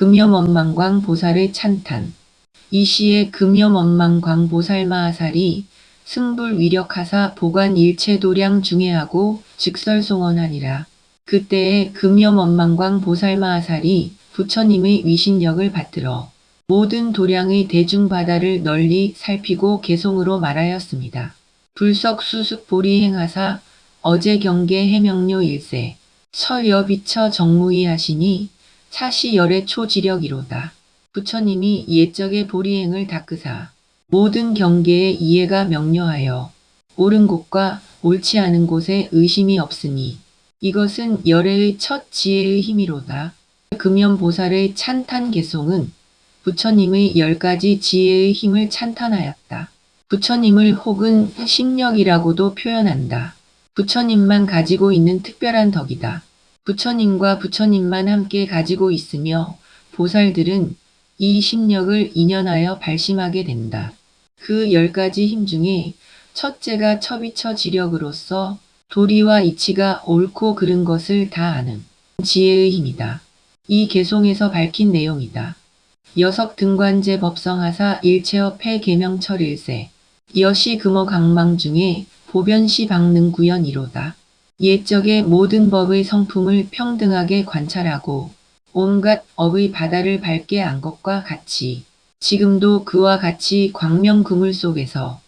금염원망광 보살의 찬탄. 이 시에 금염원망광 보살마하살이 승불위력하사 보관 일체도량 중해하고 즉설송원하니라. 그때에 금염원망광 보살마하살이 부처님의 위신력을 받들어 모든 도량의 대중바다를 널리 살피고 개송으로 말하였습니다. 불석수습 보리행하사 어제 경계 해명료 일세 철여비처 정무이 하시니 차시 열의 초지력이로다. 부처님이 옛적의 보리행을 닦으사 모든 경계에 이해가 명료하여 옳은 곳과 옳지 않은 곳에 의심이 없으니 이것은 열애의 첫 지혜의 힘이로다. 금연보살의 찬탄 개송은 부처님의 10가지 지혜의 힘을 찬탄하였다. 부처님을 혹은 신력이라고도 표현한다. 부처님만 가지고 있는 특별한 덕이다. 부처님과 부처님만 함께 가지고 있으며 보살들은 이 신력을 인연하여 발심하게 된다. 그 10가지 힘 중에 첫째가 처비처 지력으로서 도리와 이치가 옳고 그른 것을 다 아는 지혜의 힘이다. 이 개송에서 밝힌 내용이다. 여석 등관제 법성하사 일체업 폐계명철 일세 여시 금어 강망 중에 보변시 방능 구연이로다. 옛적의 모든 법의 성품을 평등하게 관찰하고 온갖 업의 바다를 밝게 안 것과 같이 지금도 그와 같이 광명 그물 속에서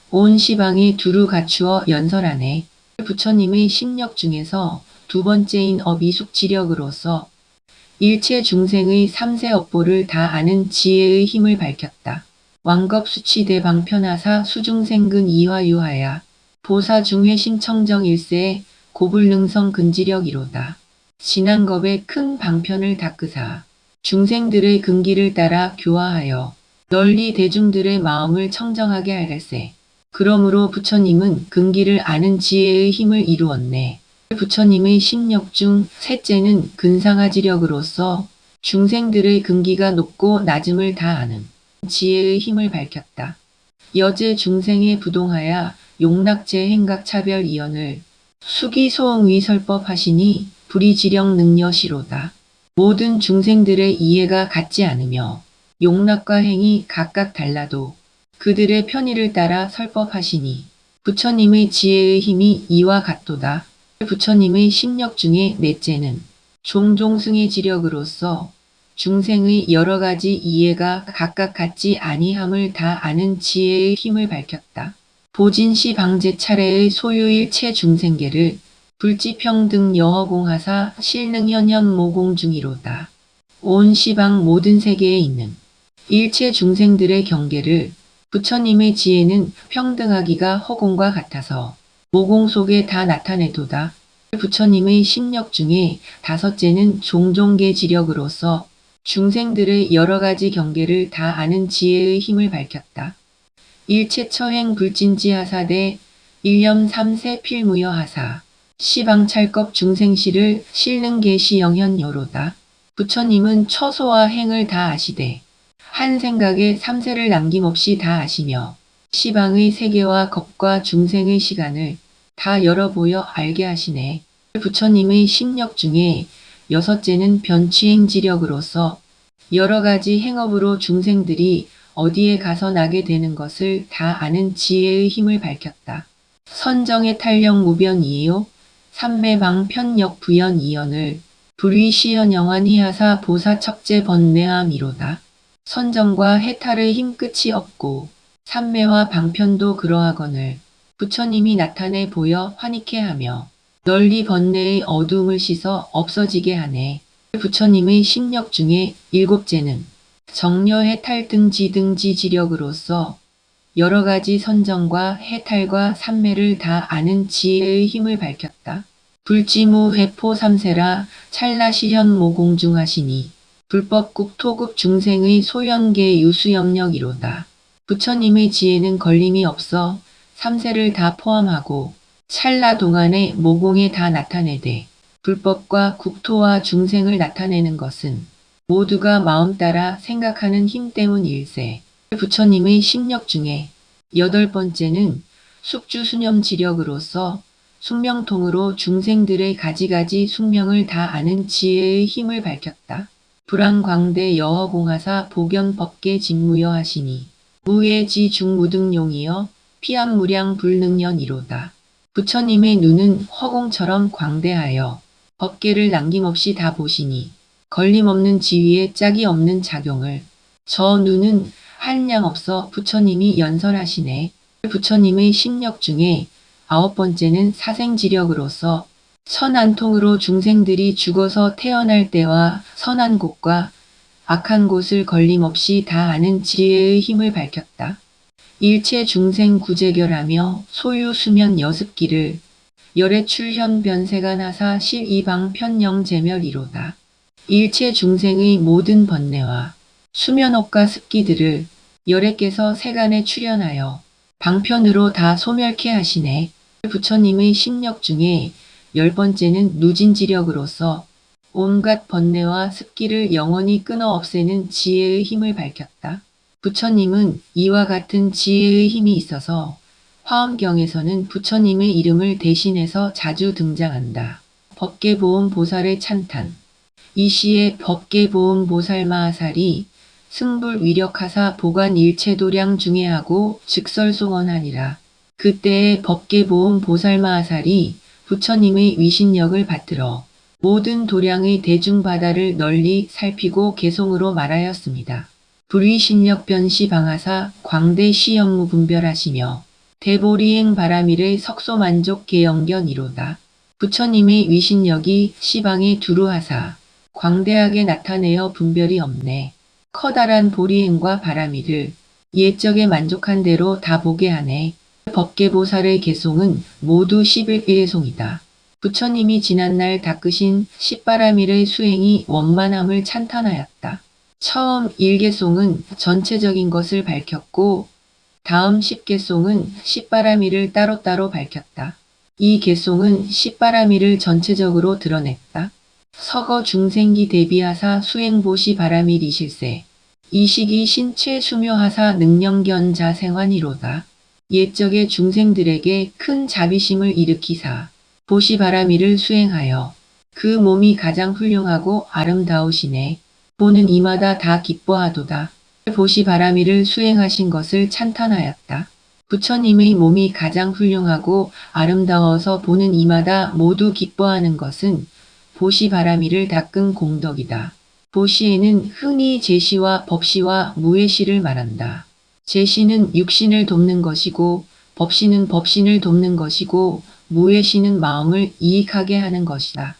온 시방에 두루 갖추어 연설하네. 부처님의 신력 중에서 두 번째인 업이숙지력으로서 일체 중생의 삼세 업보를 다 아는 지혜의 힘을 밝혔다. 왕겁수치대방편하사 수중생근 이화유하야 보사중회심청정 일세에 고불능성 근지력이로다. 진한겁의 큰 방편을 닦으사 중생들의 근기를 따라 교화하여 널리 대중들의 마음을 청정하게 할세. 그러므로 부처님은 근기를 아는 지혜의 힘을 이루었네. 부처님의 신력 중 셋째는 근상하지력으로서 중생들의 근기가 높고 낮음을 다 아는 지혜의 힘을 밝혔다. 여제 중생에 부동하여 용락제 행각차별 이연을 수기소응위설법 하시니 불이지령 능여시로다. 모든 중생들의 이해가 같지 않으며 용락과 행이 각각 달라도 그들의 편의를 따라 설법하시니 부처님의 지혜의 힘이 이와 같도다. 부처님의 신력 중에 넷째는 종종승의 지력으로서 중생의 여러가지 이해가 각각 같지 아니함을 다 아는 지혜의 힘을 밝혔다. 보진시 방제 차례의 소유일 체 중생계를 불지평등 여허공하사 실능현현 모공중이로다. 온 시방 모든 세계에 있는 일체 중생들의 경계를 부처님의 지혜는 평등하기가 허공과 같아서 모공 속에 다 나타내도다. 부처님의 신력 중에 다섯째는 종종계 지력으로서 중생들의 여러가지 경계를 다 아는 지혜의 힘을 밝혔다. 일체처행 불진지하사대 일념 삼세 필무여하사 시방찰겁 중생시를 실능계시 영현여로다. 부처님은 처소와 행을 다 아시되 한 생각에 삼세를 남김없이 다 아시며 시방의 세계와 겁과 중생의 시간을 다 열어보여 알게 하시네. 부처님의 신력 중에 여섯째는 변취행지력으로서 여러가지 행업으로 중생들이 어디에 가서 나게 되는 것을 다 아는 지혜의 힘을 밝혔다. 선정의 탄력 무변이요 삼매방 편역 부연 이연을 불위시연 영환희하사 보사 척제 번뇌함이로다. 선정과 해탈의 힘 끝이 없고 삼매와 방편도 그러하거늘 부처님이 나타내 보여 환희케 하며 널리 번뇌의 어두움을 씻어 없어지게 하네. 부처님의 신력 중에 일곱째는 정려 해탈 등지 지력으로서 여러가지 선정과 해탈과 삼매를 다 아는 지혜의 힘을 밝혔다. 불지무 회포 삼세라 찰나시현 모공중하시니 불법국 토급 중생의 소현계 유수염력이로다. 부처님의 지혜는 걸림이 없어 삼세를 다 포함하고 찰나 동안의 모공에 다 나타내되 불법과 국토와 중생을 나타내는 것은 모두가 마음 따라 생각하는 힘 때문일세. 부처님의 신력 중에 여덟 번째는 숙주수념 지력으로서 숙명통으로 중생들의 가지가지 숙명을 다 아는 지혜의 힘을 밝혔다. 불안광대 여허공하사 복연 법계 직무여 하시니 무예지 중무등용이여 피암무량 불능연이로다. 부처님의 눈은 허공처럼 광대하여 법계를 남김없이 다 보시니 걸림없는 지위에 짝이 없는 작용을 저 눈은 한량 없어 부처님이 연설하시네. 부처님의 심력 중에 9번째는 사생지력으로서 선한 통으로 중생들이 죽어서 태어날 때와 선한 곳과 악한 곳을 걸림없이 다 아는 지혜의 힘을 밝혔다. 일체 중생 구제결하며 소유 수면 여습기를 열애 출현 변세간 하사 실이방 편영 제멸이로다. 일체 중생의 모든 번뇌와 수면업과 습기들을 열애께서 세간에 출현하여 방편으로 다 소멸케 하시네. 부처님의 심력 중에 10번째는 누진지력으로서 온갖 번뇌와 습기를 영원히 끊어 없애는 지혜의 힘을 밝혔다. 부처님은 이와 같은 지혜의 힘이 있어서 화엄경에서는 부처님의 이름을 대신해서 자주 등장한다. 법계보음보살의 찬탄. 이 시에 법계보음보살마하살이 승불위력하사 보관 일체도량 중에하고 즉설송언하니라. 그때의 법계보음보살마하살이 부처님의 위신력을 받들어 모든 도량의 대중바다를 널리 살피고 개송으로 말하였습니다. 불위신력 변시방하사 광대 시연무 분별하시며 대보리행 바라밀의 석소만족 개영견이로다. 부처님의 위신력이 시방에 두루하사 광대하게 나타내어 분별이 없네. 커다란 보리행과 바라밀을 옛적에 만족한 대로 다 보게 하네. 법계보살의 개송은 모두 11개송이다. 부처님이 지난날 닦으신 십바라밀의 수행이 원만함을 찬탄하였다. 처음 1개송은 전체적인 것을 밝혔고 다음 10개송은 십바라밀을 따로따로 밝혔다. 이 개송은 십바라밀을 전체적으로 드러냈다. 서거 중생기 대비하사 수행보시 바라밀이실세. 이 시기 신체 수묘하사 능령견 자생환이로다. 옛적의 중생들에게 큰 자비심을 일으키사 보시 바라밀을 수행하여 그 몸이 가장 훌륭하고 아름다우시네. 보는 이마다 다 기뻐하도다. 보시 바라밀을 수행하신 것을 찬탄하였다. 부처님의 몸이 가장 훌륭하고 아름다워서 보는 이마다 모두 기뻐하는 것은 보시 바라밀을 닦은 공덕이다. 보시에는 흔히 제시와 법시와 무예시를 말한다. 제시는 육신을 돕는 것이고 법시는 법신을 돕는 것이고 무예시는 마음을 이익하게 하는 것이다.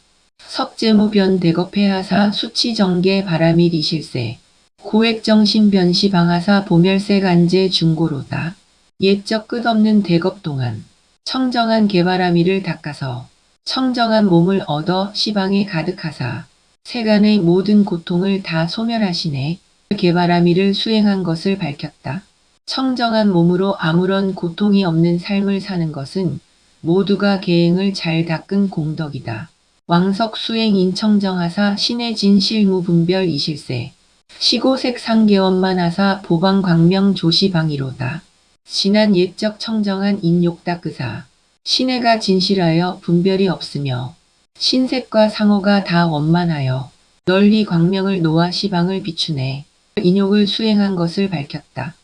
석재무변 대겁해하사 수치정계 바라밀이실세. 고액정신변시 방하사 보멸세 간제 중고로다. 옛적 끝없는 대겁 동안 청정한 개바라밀을 닦아서 청정한 몸을 얻어 시방에 가득하사 세간의 모든 고통을 다 소멸하시네. 개바라밀을 수행한 것을 밝혔다. 청정한 몸으로 아무런 고통이 없는 삶을 사는 것은 모두가 계행을 잘 닦은 공덕이다. 왕석 수행인 청정하사 신의 진실무 분별이실세. 시고색 상계원만 하사 보방 광명 조시방이로다. 지난 옛적 청정한 인욕 닦으사 신해가 진실하여 분별이 없으며 신색과 상호가 다 원만하여 널리 광명을 놓아 시방을 비추네. 인욕을 수행한 것을 밝혔다.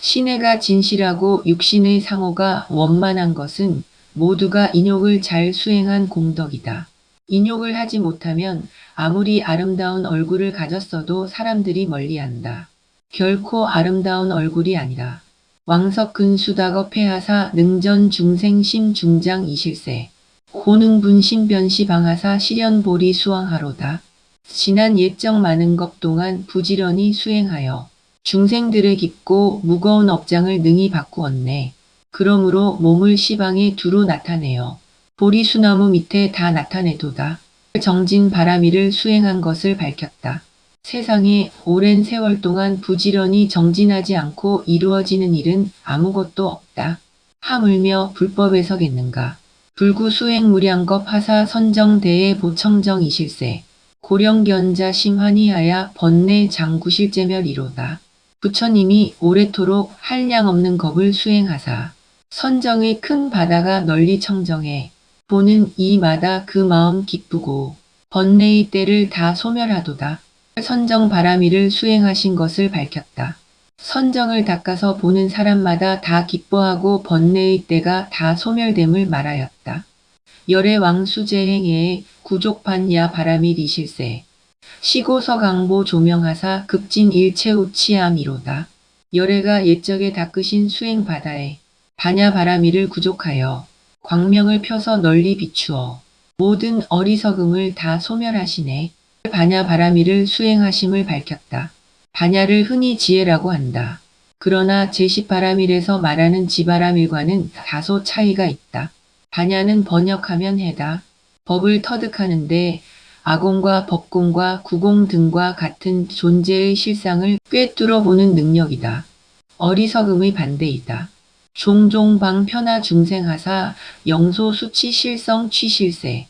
신해가 진실하고 육신의 상호가 원만한 것은 모두가 인욕을 잘 수행한 공덕이다. 인욕을 하지 못하면 아무리 아름다운 얼굴을 가졌어도 사람들이 멀리한다. 결코 아름다운 얼굴이 아니라 왕석 근수다거 폐하사 능전 중생심 중장 이실세. 고능분 신변시 방하사 시련보리 수왕하로다. 지난 옛적 많은 것 동안 부지런히 수행하여 중생들의 깊고 무거운 업장을 능히 바꾸었네. 그러므로 몸을 시방에 두루 나타내어 보리수나무 밑에 다 나타내도다. 정진 바라밀을 수행한 것을 밝혔다. 세상에 오랜 세월 동안 부지런히 정진하지 않고 이루어지는 일은 아무것도 없다. 하물며 불법에서겠는가. 불구수행무량겁 하사 선정대의 보청정이실세. 고령견자 심환이하야 번뇌 장구실제멸이로다. 부처님이 오래도록 한량 없는 겁을 수행하사 선정의 큰 바다가 널리 청정해 보는 이마다 그 마음 기쁘고 번뇌의 때를 다 소멸하도다. 선정 바람이를 수행하신 것을 밝혔다. 선정을 닦아서 보는 사람마다 다 기뻐하고 번뇌의 때가 다 소멸됨을 말하였다. 열의 왕수제행에 구족판야 바람이리실세. 시고서강보 조명하사 급진 일체우치함이로다. 열애가 옛적에 닦으신 수행 바다에 반야 바람이를 구족하여 광명을 펴서 널리 비추어 모든 어리석음을 다 소멸하시네. 반야 바람이를 수행하심을 밝혔다. 반야를 흔히 지혜라고 한다. 그러나 제10바람일에서 말하는 지바람일과는 다소 차이가 있다. 반야는 번역하면 해다. 법을 터득하는데 아공과 법공과 구공 등과 같은 존재의 실상을 꿰뚫어 보는 능력이다. 어리석음의 반대이다. 종종방 편하 중생하사 영소 수치 실성 취실세.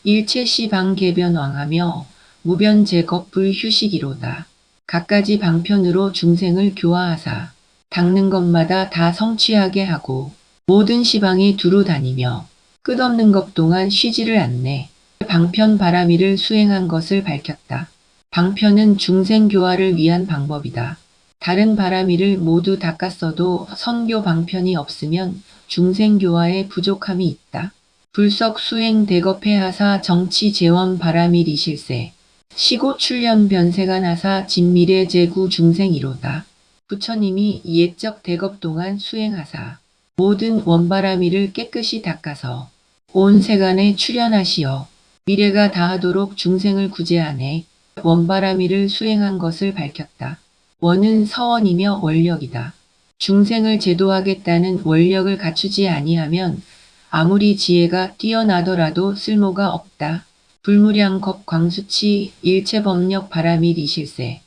일체시 방개변왕하며 무변제겁 불휴식이로다. 갖가지 방편으로 중생을 교화하사 닦는 것마다 다 성취하게 하고 모든 시방이 두루 다니며 끝없는 것 동안 쉬지를 않네. 방편 바람이를 수행한 것을 밝혔다. 방편은 중생 교화를 위한 방법이다. 다른 바람이를 모두 닦았어도 선교 방편이 없으면 중생 교화에 부족함이 있다. 불석 수행 대겁해하사 정치 재원 바람이리실세. 시고 출현 변세가 나사 진미래 제구 중생이로다. 부처님이 옛적 대겁 동안 수행하사 모든 원바람이를 깨끗이 닦아서 온 세간에 출현하시어 미래가 다하도록 중생을 구제하네. 원바람이를 수행한 것을 밝혔다. 원은 서원이며 원력이다. 중생을 제도하겠다는 원력을 갖추지 아니하면 아무리 지혜가 뛰어나더라도 쓸모가 없다. 불무량겁 광수치 일체법력 바람이리실세.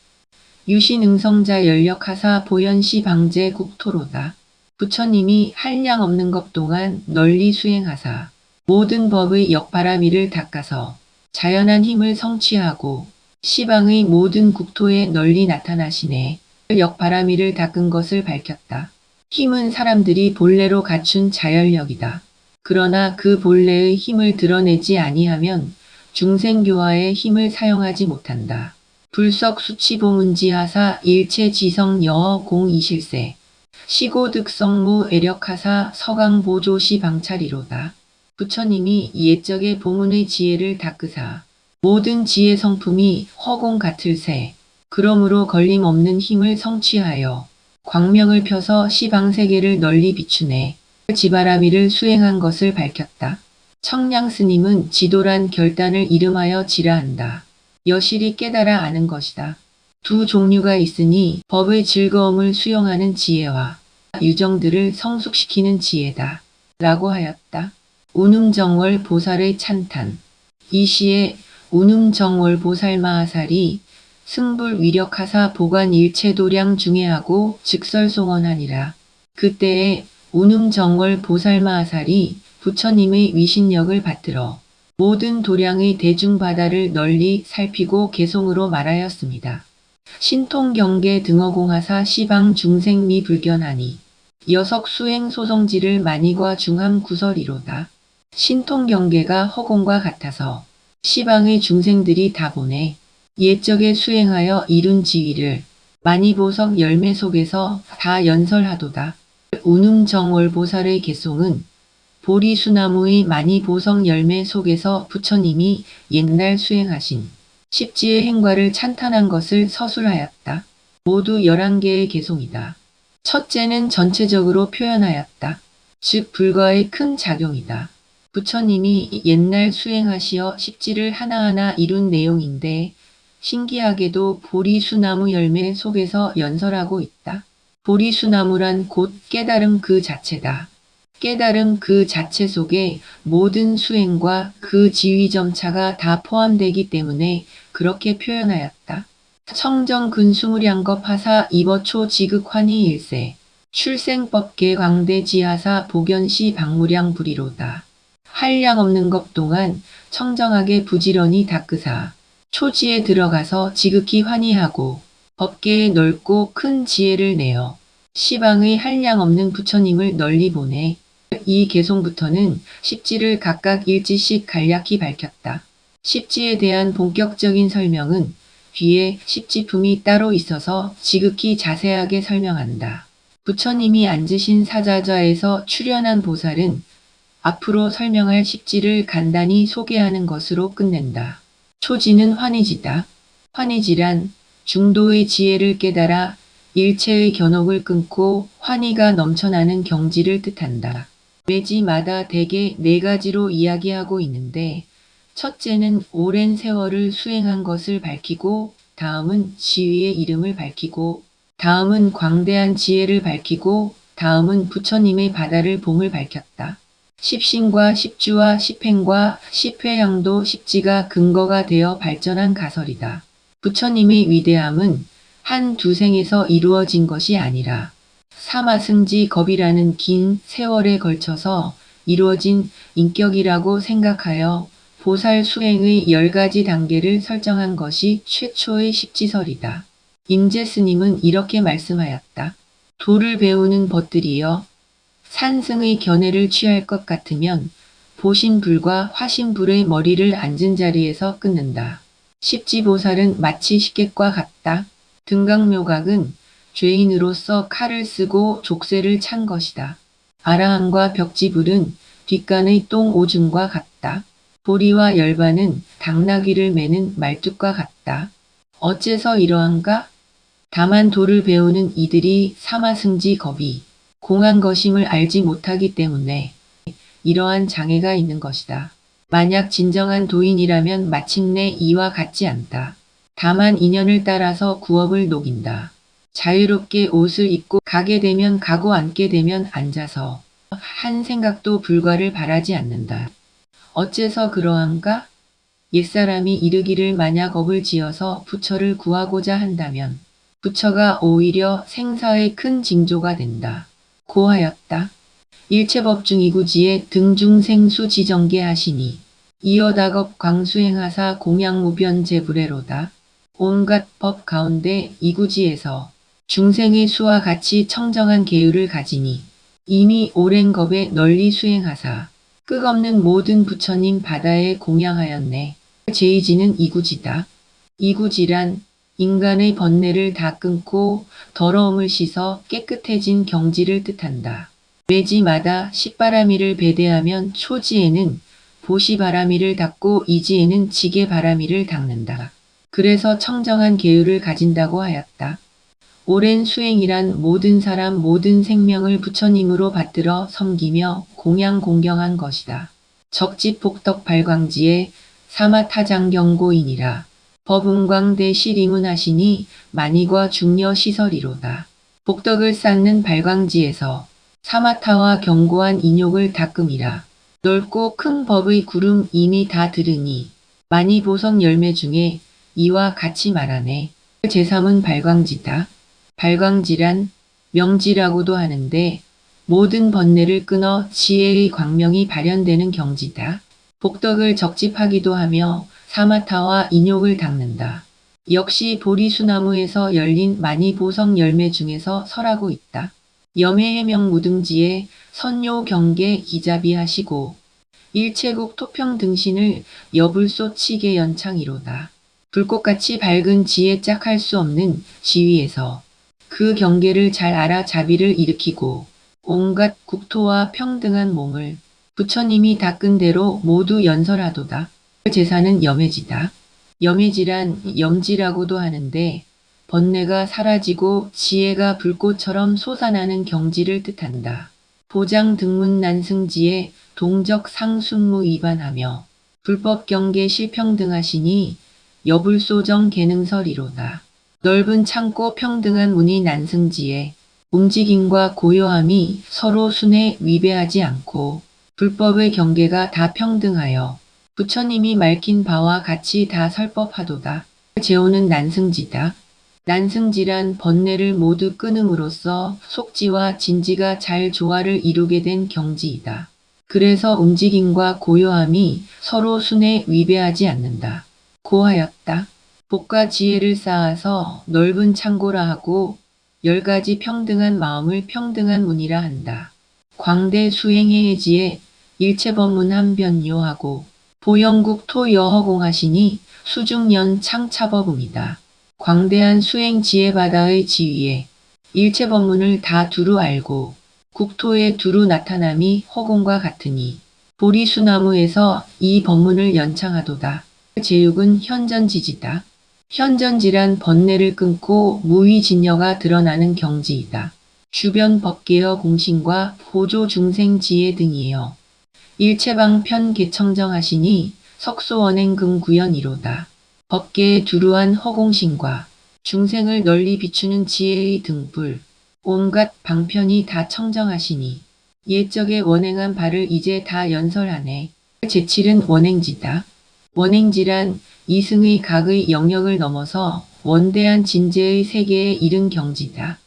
유신응성자 연력하사 보현시 방제 국토로다. 부처님이 한량 없는 것 동안 널리 수행하사 모든 법의 역바람이를 닦아서 자연한 힘을 성취하고 시방의 모든 국토에 널리 나타나시네. 역바람이를 닦은 것을 밝혔다. 힘은 사람들이 본래로 갖춘 자연력이다. 그러나 그 본래의 힘을 드러내지 아니하면 중생교화의 힘을 사용하지 못한다. 불석 수치봉은지하사 일체지성 여어 공이실세. 시고득성무 애력하사 서강보조시 방찰이로다. 부처님이 옛적의 봉은의 지혜를 닦으사 모든 지혜 성품이 허공 같을세. 그러므로 걸림없는 힘을 성취하여 광명을 펴서 시방세계를 널리 비추네. 지바라미를 수행한 것을 밝혔다. 청량스님은 지도란 결단을 이름하여 지라한다. 여실히 깨달아 아는 것이다. 두 종류가 있으니 법의 즐거움을 수용하는 지혜와 유정들을 성숙시키는 지혜다. 라고 하였다. 운음정월 보살의 찬탄. 이 시에 운음정월 보살마하살이 승불 위력하사 보관 일체도량 중해하고 즉설송원하니라. 그때에 운음정월 보살마하살이 부처님의 위신력을 받들어 모든 도량의 대중바다를 널리 살피고 개송으로 말하였습니다. 신통경계 등어공하사 시방 중생미 불견하니 여석 수행 소성지를 만이과 중함 구설이로다. 신통경계가 허공과 같아서 시방의 중생들이 다 보내 옛적에 수행하여 이룬 지위를 만이보석 열매 속에서 다 연설하도다. 운음정월보살의 개송은 보리수나무의 만이보석 열매 속에서 부처님이 옛날 수행하신 십지의 행과를 찬탄한 것을 서술하였다. 모두 11개의 개송이다. 첫째는 전체적으로 표현하였다. 즉 불과의 큰 작용이다. 부처님이 옛날 수행하시어 십지를 하나하나 이룬 내용인데 신기하게도 보리수나무 열매 속에서 연설하고 있다. 보리수나무란 곧 깨달음 그 자체다. 깨달음 그 자체 속에 모든 수행과 그 지위점차가 다 포함되기 때문에 그렇게 표현하였다. 청정 근수무량겁 하사 이버초 지극환희 일세. 출생법계 광대지하사 복연시 박무량 불이로다. 한량 없는 것 동안 청정하게 부지런히 닦으사 초지에 들어가서 지극히 환희하고 법계에 넓고 큰 지혜를 내어 시방의 한량 없는 부처님을 널리 보내. 이 개송부터는 십지를 각각 일지씩 간략히 밝혔다. 십지에 대한 본격적인 설명은 뒤에 십지품이 따로 있어서 지극히 자세하게 설명한다. 부처님이 앉으신 사자좌에서 출현한 보살은 앞으로 설명할 십지를 간단히 소개하는 것으로 끝낸다. 초지는 환희지다. 환희지란 중도의 지혜를 깨달아 일체의 견혹을 끊고 환희가 넘쳐나는 경지를 뜻한다. 매지마다 대개 4가지로 이야기하고 있는데 첫째는 오랜 세월을 수행한 것을 밝히고 다음은 지위의 이름을 밝히고 다음은 광대한 지혜를 밝히고 다음은 부처님의 바다를 봄을 밝혔다. 십신과 십주와 십행과 십회향도 십지가 근거가 되어 발전한 가설이다. 부처님의 위대함은 한두 생에서 이루어진 것이 아니라 사마승지겁이라는 긴 세월에 걸쳐서 이루어진 인격이라고 생각하여 보살 수행의 10가지 단계를 설정한 것이 최초의 십지설이다. 임재스님은 이렇게 말씀하였다. 도를 배우는 벗들이여 산승의 견해를 취할 것 같으면 보신불과 화신불의 머리를 앉은 자리에서 끊는다. 십지보살은 마치 식객과 같다. 등각묘각은 죄인으로서 칼을 쓰고 족쇄를 찬 것이다. 아라한과 벽지불은 뒷간의 똥오줌과 같다. 보리와 열반은 당나귀를 매는 말뚝과 같다. 어째서 이러한가? 다만 도를 배우는 이들이 사마승지 겁이 공한 것임을 알지 못하기 때문에 이러한 장애가 있는 것이다. 만약 진정한 도인이라면 마침내 이와 같지 않다. 다만 인연을 따라서 구업을 녹인다. 자유롭게 옷을 입고 가게 되면 가고 앉게 되면 앉아서 한 생각도 불과를 바라지 않는다. 어째서 그러한가? 옛사람이 이르기를 만약 업을 지어서 부처를 구하고자 한다면 부처가 오히려 생사의 큰 징조가 된다. 고하였다. 일체법중 이구지에 등중생수 지정계하시니 이어다겁 광수행하사 공양무변 제불회로다. 온갖 법 가운데 이구지에서 중생의 수와 같이 청정한 계율을 가지니 이미 오랜 겁에 널리 수행하사 끝없는 모든 부처님 바다에 공양하였네. 제2지는 이구지다. 이구지란 인간의 번뇌를 다 끊고 더러움을 씻어 깨끗해진 경지를 뜻한다. 매지마다 십바라미를 배대하면 초지에는 보시바라미를 닦고 이지에는 지게바라미를 닦는다. 그래서 청정한 계율을 가진다고 하였다. 오랜 수행이란 모든 사람 모든 생명을 부처님으로 받들어 섬기며 공양 공경한 것이다. 적지폭덕 발광지에 사마타장경고인이라 법은광대시리문하시니 만이과 중려 시설이로다. 복덕을 쌓는 발광지에서 사마타와 견고한 인욕을 닦음이라. 넓고 큰 법의 구름 이미 다 들으니 많이 보석 열매 중에 이와 같이 말하네. 제3은 발광지다. 발광지란 명지라고도 하는데 모든 번뇌를 끊어 지혜의 광명이 발현되는 경지다. 복덕을 적집하기도 하며 사마타와 인욕을 닦는다. 역시 보리수나무에서 열린 많이 보석 열매 중에서 설하고 있다. 염해해명 무등지에 선요 경계 기자비하시고 일체국 토평 등신을 여불소 치계 연창이로다. 불꽃같이 밝은 지혜 짝할 수 없는 지위에서 그 경계를 잘 알아 자비를 일으키고 온갖 국토와 평등한 몸을 부처님이 닦은 대로 모두 연설하도다. 제사는 염해지다. 염해지란 염지라고도 하는데 번뇌가 사라지고 지혜가 불꽃처럼 솟아나는 경지를 뜻한다. 보장 등문 난승지에 동적 상순무 위반하며 불법 경계 실평등하시니 여불소정 계능설이로다. 넓은 창고 평등한 문이 난승지에 움직임과 고요함이 서로 순에 위배하지 않고 불법의 경계가 다 평등하여 부처님이 말킨 바와 같이 다 설법하도다. 제오는 난승지다. 난승지란 번뇌를 모두 끊음으로써 속지와 진지가 잘 조화를 이루게 된 경지이다. 그래서 움직임과 고요함이 서로 순에 위배하지 않는다. 고하였다. 복과 지혜를 쌓아서 넓은 창고라 하고 10가지 평등한 마음을 평등한 문이라 한다. 광대 수행해지에 일체법문 한변요하고 보영국 토여허공하시니 수중연 창차법음이다. 광대한 수행 지혜바다의 지위에 일체 법문을 다 두루 알고 국토에 두루 나타남이 허공과 같으니 보리수나무에서 이 법문을 연창하도다. 제육은 현전지지다. 현전지란 번뇌를 끊고 무위진여가 드러나는 경지이다. 주변 법계여 공신과 보조 중생 지혜 등이에요. 일체방편 개청정하시니 석소원행금 구연이로다. 법계의 두루한 허공신과 중생을 널리 비추는 지혜의 등불, 온갖 방편이 다 청정하시니 옛적에 원행한 바를 이제 다 연설하네. 제7은 원행지다. 원행지란 이승의 각의 영역을 넘어서 원대한 진재의 세계에 이른 경지다.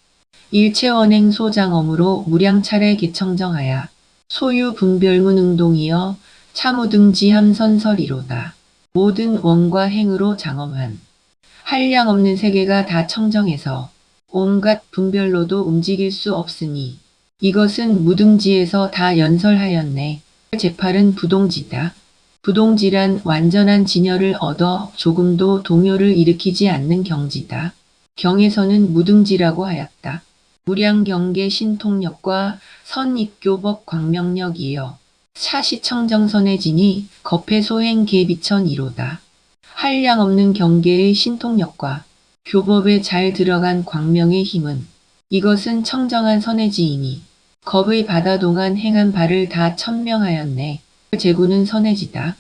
일체원행 소장엄으로 무량차례 개청정하야 소유 분별문응동이여 차무등지함선설이로다. 모든 원과 행으로 장엄한 한량없는 세계가 다 청정해서 온갖 분별로도 움직일 수 없으니 이것은 무등지에서 다 연설하였네. 제8은 부동지다. 부동지란 완전한 진여를 얻어 조금도 동요를 일으키지 않는 경지다. 경에서는 무등지라고 하였다. 무량경계 신통력과 선입교법 광명력이여 사시청정선의 진이 겁해소행 계비천이로다. 한량없는 경계의 신통력과 교법에 잘 들어간 광명의 힘은 이것은 청정한 선해지이니 겁의 바다 동안 행한 바를 다 천명하였네. 제구는 선해지다.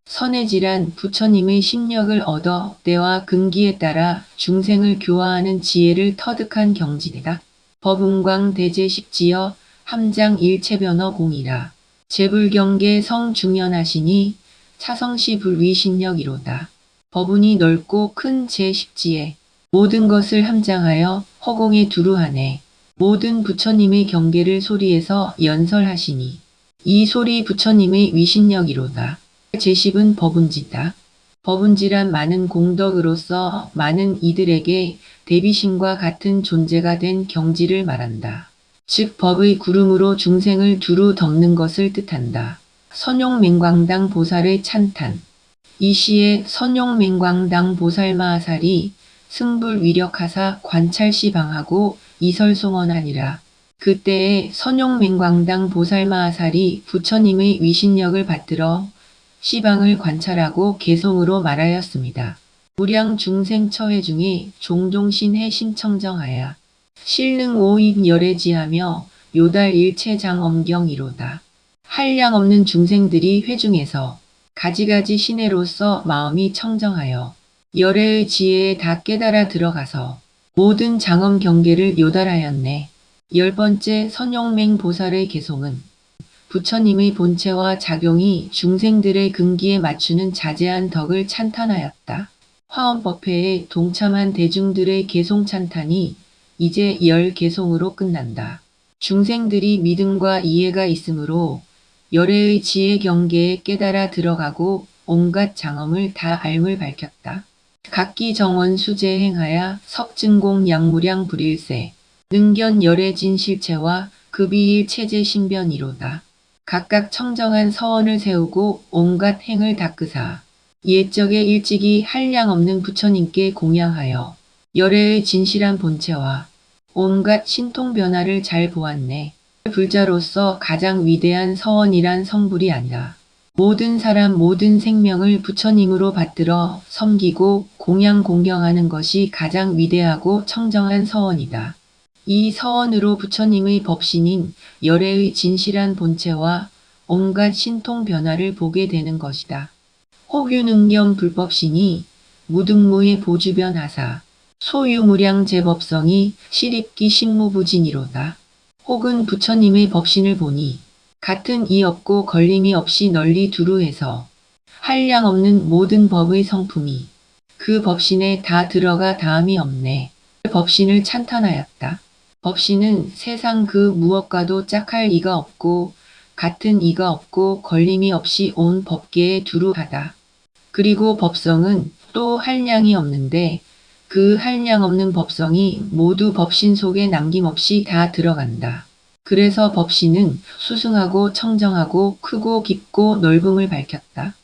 선해지란 부처님의 심력을 얻어 때와 근기에 따라 중생을 교화하는 지혜를 터득한 경지다. 법은광 대제식지여 함장 일체변어 공이라. 제불경계 성중연하시니 차성시 불위신력이로다. 법운이 넓고 큰 제10지에 모든 것을 함장하여 허공에 두루하네. 모든 부처님의 경계를 소리에서 연설하시니 이 소리 부처님의 위신력이로다. 제10은 법운지다. 법운지란 많은 공덕으로서 많은 이들에게 대비신과 같은 존재가 된 경지를 말한다. 즉 법의 구름으로 중생을 두루 덮는 것을 뜻한다. 선용맹광당 보살의 찬탄. 이 시에 선용맹광당 보살마하살이 승불위력하사 관찰시방하고 이설송언하니라. 그때에 선용맹광당 보살마하살이 부처님의 위신력을 받들어 시방을 관찰하고 개송으로 말하였습니다. 무량 중생처회 중에 종종신해 신청정하야 실능 오익 열애지하며 요달 일체장엄경이로다. 한량 없는 중생들이 회중에서 가지가지 신해로서 마음이 청정하여 열애의 지혜에 다 깨달아 들어가서 모든 장엄 경계를 요달하였네. 10번째 선용맹 보살의 개송은 부처님의 본체와 작용이 중생들의 근기에 맞추는 자제한 덕을 찬탄하였다. 화엄법회에 동참한 대중들의 개송 찬탄이 이제 열 개송으로 끝난다. 중생들이 믿음과 이해가 있으므로 열애의 지혜 경계에 깨달아 들어가고 온갖 장엄을 다 알물 밝혔다. 각기 정원 수제 행하야 석증공 양무량 불일세 능견 열애진 실체와 급이일 체제 신변이로다. 각각 청정한 서원을 세우고 온갖 행을 닦으사 옛적에 일찍이 한량 없는 부처님께 공양하여 열애의 진실한 본체와 온갖 신통 변화를 잘 보았네. 불자로서 가장 위대한 서원이란 성불이 아니라 모든 사람 모든 생명을 부처님으로 받들어 섬기고 공양 공경하는 것이 가장 위대하고 청정한 서원이다. 이 서원으로 부처님의 법신인 열애의 진실한 본체와 온갖 신통 변화를 보게 되는 것이다. 호규능겸 불법신이 무등무의 보주변하사 소유무량 제법성이 실입기 신무부진이로다. 혹은 부처님의 법신을 보니 같은 이 없고 걸림이 없이 널리 두루해서 한량 없는 모든 법의 성품이 그 법신에 다 들어가 다함이 없네. 법신을 찬탄하였다. 법신은 세상 그 무엇과도 짝할 이가 없고 같은 이가 없고 걸림이 없이 온 법계에 두루하다. 그리고 법성은 또 한량이 없는데 그 한량 없는 법성이 모두 법신 속에 남김없이 다 들어간다. 그래서 법신은 수승하고 청정하고 크고 깊고 넓음을 밝혔다.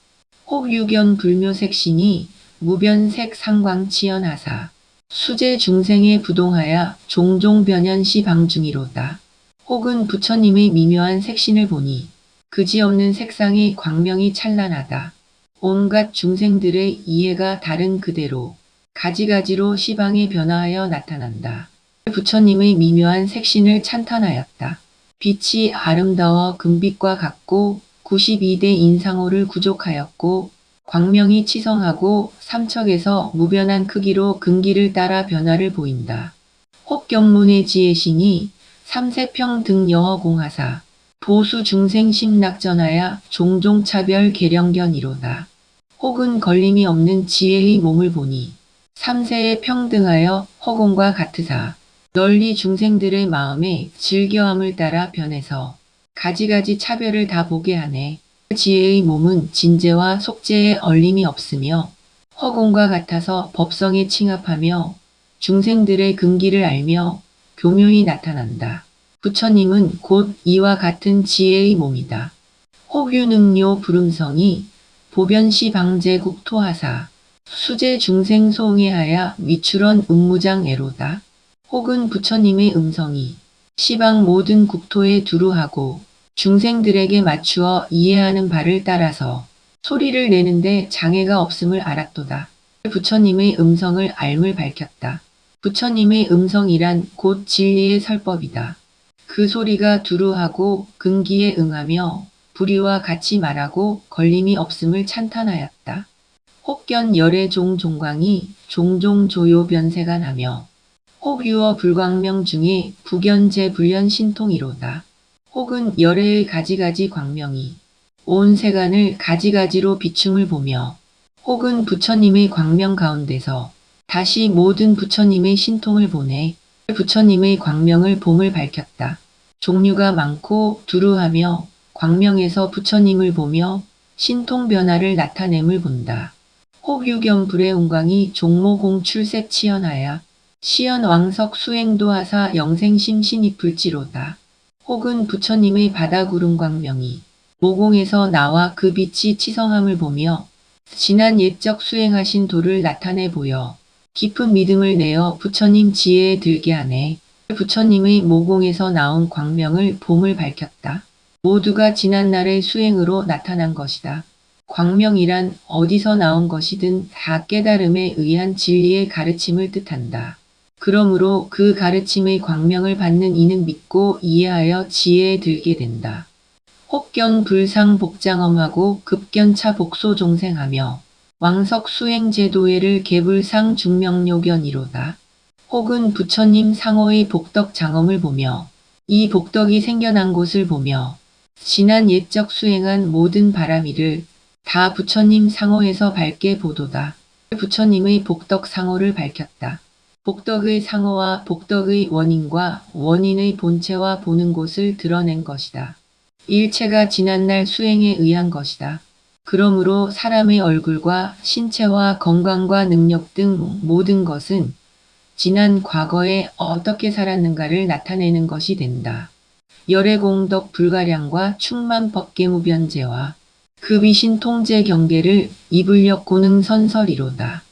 혹유견 불묘색신이 무변색 상광치연하사 수제 중생에 부동하여 종종 변연시 방중이로다. 혹은 부처님의 미묘한 색신을 보니 그지없는 색상의 광명이 찬란하다. 온갖 중생들의 이해가 다른 그대로 가지가지로 시방에 변화하여 나타난다. 부처님의 미묘한 색신을 찬탄하였다. 빛이 아름다워 금빛과 같고 92대 인상호를 구족하였고 광명이 치성하고 삼척에서 무변한 크기로 근기를 따라 변화를 보인다. 혹견문의 지혜신이 삼세평 등 여허공하사 보수 중생 심낙전하야 종종 차별 계령견이로다. 혹은 걸림이 없는 지혜의 몸을 보니 삼세에 평등하여 허공과 같으사 널리 중생들의 마음에 즐겨함을 따라 변해서 가지가지 차별을 다 보게 하네. 지혜의 몸은 진재와 속재에 얼림이 없으며 허공과 같아서 법성에 칭합하며 중생들의 근기를 알며 교묘히 나타난다. 부처님은 곧 이와 같은 지혜의 몸이다. 혹유능료 부름성이 보변시 방제국 토하사 수제 중생 송해하야 위출원 음무장애로다. 혹은 부처님의 음성이 시방 모든 국토에 두루하고 중생들에게 맞추어 이해하는 바를 따라서 소리를 내는데 장애가 없음을 알았도다. 부처님의 음성을 알물 밝혔다. 부처님의 음성이란 곧 진리의 설법이다. 그 소리가 두루하고 근기에 응하며 불의와 같이 말하고 걸림이 없음을 찬탄하였다. 혹견 열의 종종광이 종종 조요 변세가 나며 혹유어 불광명 중에 부견제 불연 신통이로다. 혹은 열애의 가지가지 광명이 온 세간을 가지가지로 비춤을 보며 혹은 부처님의 광명 가운데서 다시 모든 부처님의 신통을 보내 부처님의 광명을 봄을 밝혔다. 종류가 많고 두루하며 광명에서 부처님을 보며 신통 변화를 나타냄을 본다. 혹유견불의 운광이 종모공 출색 치연하야 시연 왕석 수행도하사 영생심 신입불지로다. 혹은 부처님의 바다구름 광명이 모공에서 나와 그 빛이 치성함을 보며 지난 옛적 수행하신 도를 나타내 보여 깊은 믿음을 내어 부처님 지혜에 들게 하네. 부처님의 모공에서 나온 광명을 봄을 밝혔다. 모두가 지난날의 수행으로 나타난 것이다. 광명이란 어디서 나온 것이든 다 깨달음에 의한 진리의 가르침을 뜻한다. 그러므로 그 가르침의 광명을 받는 이는 믿고 이해하여 지혜에 들게 된다. 혹견 불상 복장엄하고 급견차 복소 종생하며 왕석 수행 제도회를 개불상 중명료견이로다. 혹은 부처님 상호의 복덕 장엄을 보며 이 복덕이 생겨난 곳을 보며 지난 옛적 수행한 모든 바라미를 다 부처님 상호에서 밝게 보도다. 부처님의 복덕 상호를 밝혔다. 복덕의 상호와 복덕의 원인과 원인의 본체와 보는 곳을 드러낸 것이다. 일체가 지난날 수행에 의한 것이다. 그러므로 사람의 얼굴과 신체와 건강과 능력 등 모든 것은 지난 과거에 어떻게 살았는가를 나타내는 것이 된다. 열의 공덕 불가량과 충만 법계무변제와 급이신 통제 경계를 이불력 고능 선설이로다.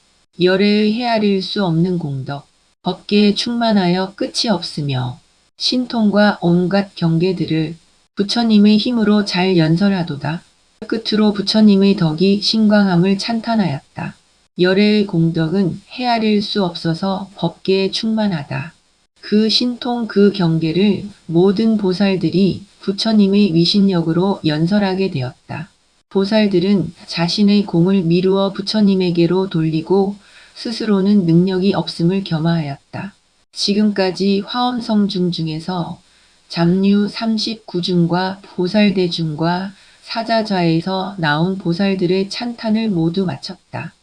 열애의 헤아릴 수 없는 공덕, 법계에 충만하여 끝이 없으며 신통과 온갖 경계들을 부처님의 힘으로 잘 연설하도다. 끝으로 부처님의 덕이 신광함을 찬탄하였다. 열애의 공덕은 헤아릴 수 없어서 법계에 충만하다. 그 신통 그 경계를 모든 보살들이 부처님의 위신력으로 연설하게 되었다. 보살들은 자신의 공을 미루어 부처님에게로 돌리고 스스로는 능력이 없음을 겸하였다. 지금까지 화엄성중 중에서 잡류 39중과 보살대중과 사자좌에서 나온 보살들의 찬탄을 모두 마쳤다.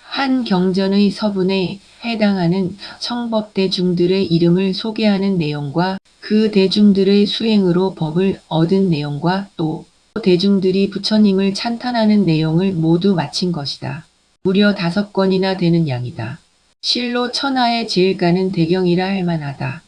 한 경전의 서분에 해당하는 청법대중들의 이름을 소개하는 내용과 그 대중들의 수행으로 법을 얻은 내용과 또 대중들이 부처님을 찬탄하는 내용을 모두 마친 것이다. 무려 5권이나 되는 양이다. 실로 천하의 제일가는 대경이라 할 만하다.